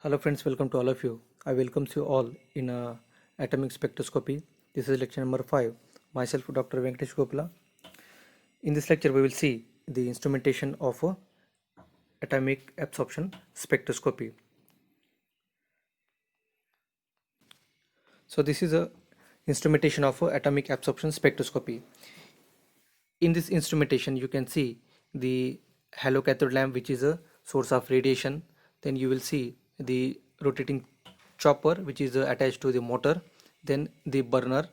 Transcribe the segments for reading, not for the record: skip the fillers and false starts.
Hello friends, welcome to all of you. I welcome you all in atomic spectroscopy. This is lecture number 5. Myself Dr. Venkatesh Gopala. In this lecture we will see the instrumentation of atomic absorption spectroscopy. So this is a instrumentation of atomic absorption spectroscopy. In this instrumentation you can see the halocathode lamp, which is a source of radiation. Then you will see the rotating chopper, which is attached to the motor, then the burner.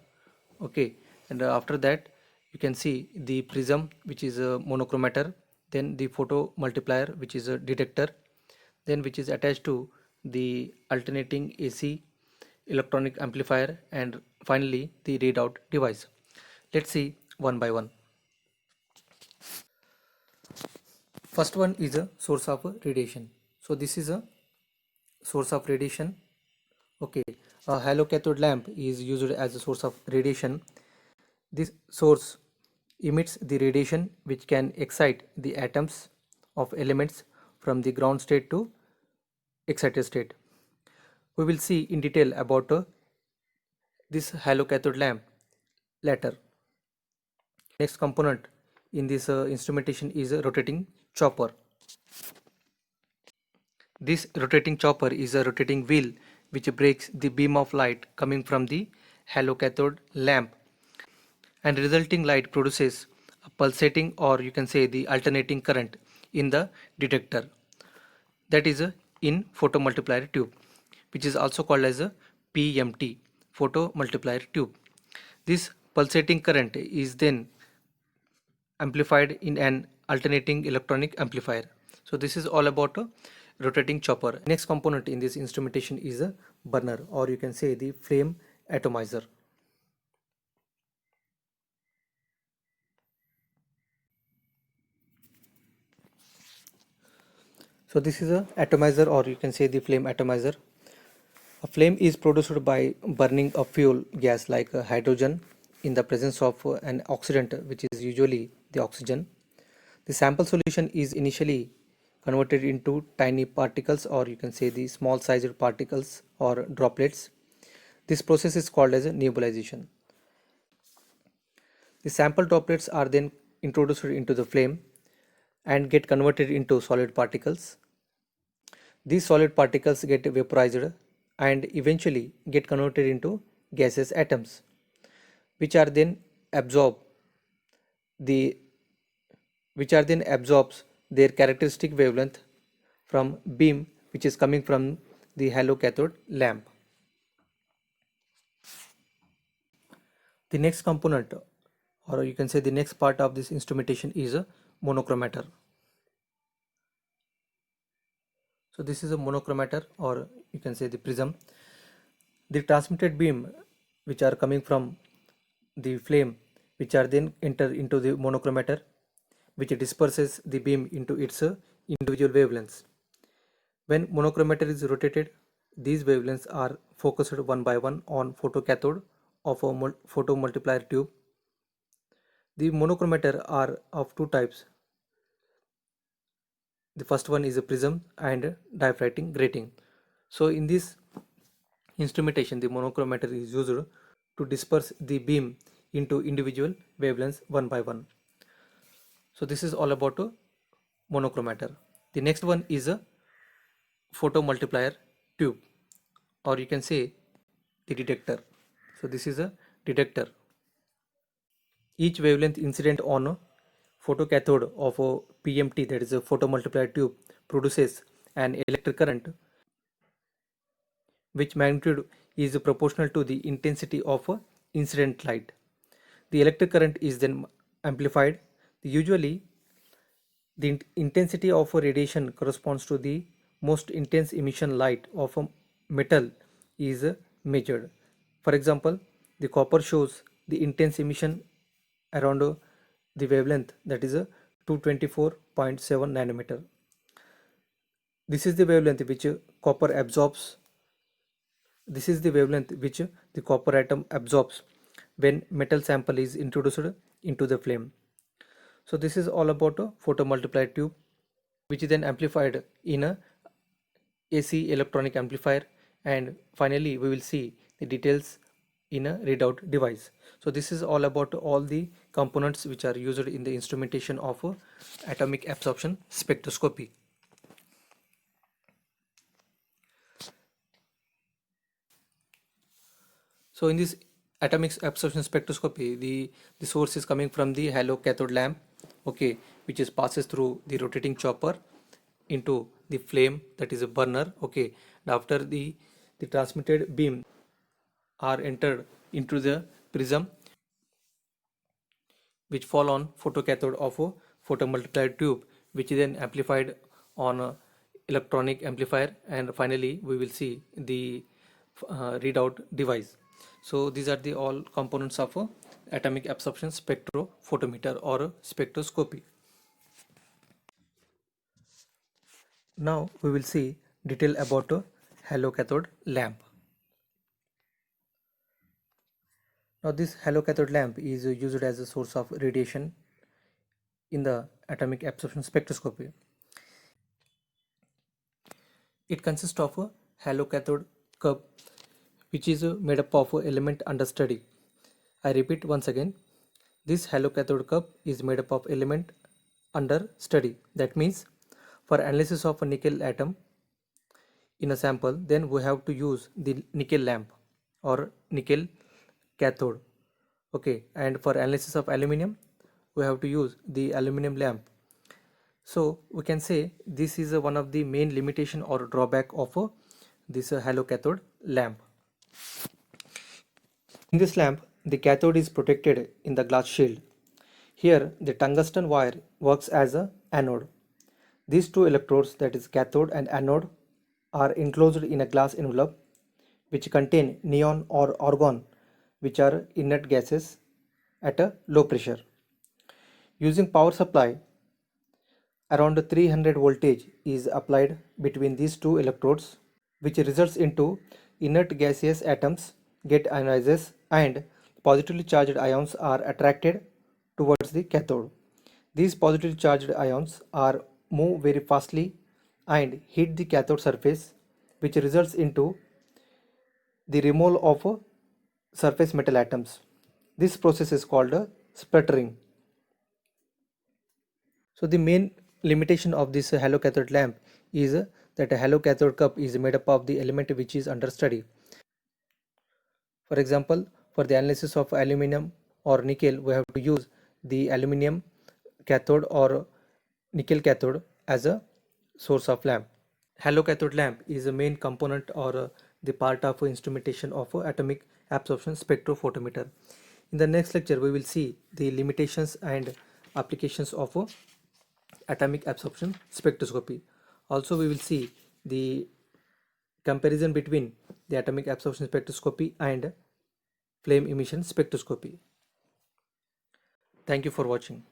Okay, and after that you can see the prism, which is a monochromator, then the photo multiplier, which is a detector, then which is attached to the alternating AC electronic amplifier, and finally the readout device. Let's see one by one. First one is a source of radiation. So this is a source of radiation. Okay, a halocathode lamp is used as a source of radiation. This source emits the radiation which can excite the atoms of elements from the ground state to excited state. We will see in detail about this halocathode lamp later. Next component in this instrumentation is a rotating chopper. This rotating chopper is a rotating wheel which breaks the beam of light coming from the halocathode lamp, and resulting light produces a pulsating, or you can say the alternating current in the detector, that is a in photomultiplier tube, which is also called as a PMT, photomultiplier tube. This pulsating current is then amplified in an alternating electronic amplifier. So this is all about a rotating chopper. Next component in this instrumentation is a burner, or you can say the flame atomizer. So this is a atomizer, or you can say the flame atomizer. A flame is produced by burning a fuel gas like hydrogen in the presence of an oxidant, which is usually the oxygen. The sample solution is initially converted into tiny particles, or you can say the small sized particles or droplets. This process is called as a nebulization. The sample droplets are then introduced into the flame and get converted into solid particles. These solid particles get vaporized and eventually get converted into gaseous atoms, which are then absorb the which are then absorbs their characteristic wavelength from beam which is coming from the halocathode lamp. The next component, or you can say the next part of this instrumentation, is a monochromator. So this is a monochromator, or you can say the prism. The transmitted beam which are coming from the flame, which are then enter into the monochromator, which disperses the beam into its individual wavelengths. When monochromator is rotated, these wavelengths are focused one by one on photocathode of a photomultiplier tube. The monochromator are of two types. The first one is a prism and diffracting grating. So in this instrumentation, the monochromator is used to disperse the beam into individual wavelengths one by one. So this is all about a monochromator. The next one is a photomultiplier tube, or you can say the detector. So this is a detector. Each wavelength incident on a photocathode of a PMT, that is a photomultiplier tube, produces an electric current which magnitude is proportional to the intensity of a incident light. The electric current is then amplified. Usually the intensity of a radiation corresponds to the most intense emission light of a metal is measured. For example, the copper shows the intense emission around the wavelength, that is a 224.7 nanometer. This is the wavelength which copper absorbs. This is the wavelength which the copper atom absorbs when metal sample is introduced into the flame. So this is all about a photomultiplier tube, which is then amplified in a AC electronic amplifier, and finally we will see the details in a readout device. So this is all about all the components which are used in the instrumentation of atomic absorption spectroscopy. So in this atomic absorption spectroscopy, the source is coming from the halo cathode lamp, okay, which is passes through the rotating chopper into the flame, that is a burner, okay. And after the transmitted beam are entered into the prism, which fall on photocathode of a photomultiplier tube, which is then amplified on a electronic amplifier, and finally we will see the readout device. So these are the all components of a atomic absorption spectrophotometer or a spectroscopy. Now we will see detail about a halocathode lamp. Now this halocathode lamp is used as a source of radiation in the atomic absorption spectroscopy. It consists of a halocathode cup, which is made up of a element under study. I repeat once again, this halocathode cup is made up of element under study. That means for analysis of a nickel atom in a sample, then we have to use the nickel lamp or nickel cathode, okay. And for analysis of aluminum, we have to use the aluminum lamp. So we can say this is one of the main limitation or drawback of this halocathode lamp. In this lamp, the cathode is protected in the glass shield. Here, the tungsten wire works as a anode. These two electrodes, that is cathode and anode, are enclosed in a glass envelope which contain neon or argon, which are inert gases at a low pressure. Using power supply, around 300 voltage is applied between these two electrodes, which results into inert gaseous atoms get ionized and positively charged ions are attracted towards the cathode. These positively charged ions are move very fastly and hit the cathode surface, which results into the removal of surface metal atoms. This process is called sputtering. So the main limitation of this halocathode lamp is that a halocathode cup is made up of the element which is under study. For example, for the analysis of aluminum or nickel, we have to use the aluminum cathode or nickel cathode as a source of lamp. Halocathode lamp is a main component or the part of instrumentation of atomic absorption spectrophotometer. In the next lecture, we will see the limitations and applications of atomic absorption spectroscopy. Also, we will see the comparison between the atomic absorption spectroscopy and flame emission spectroscopy. Thank you for watching.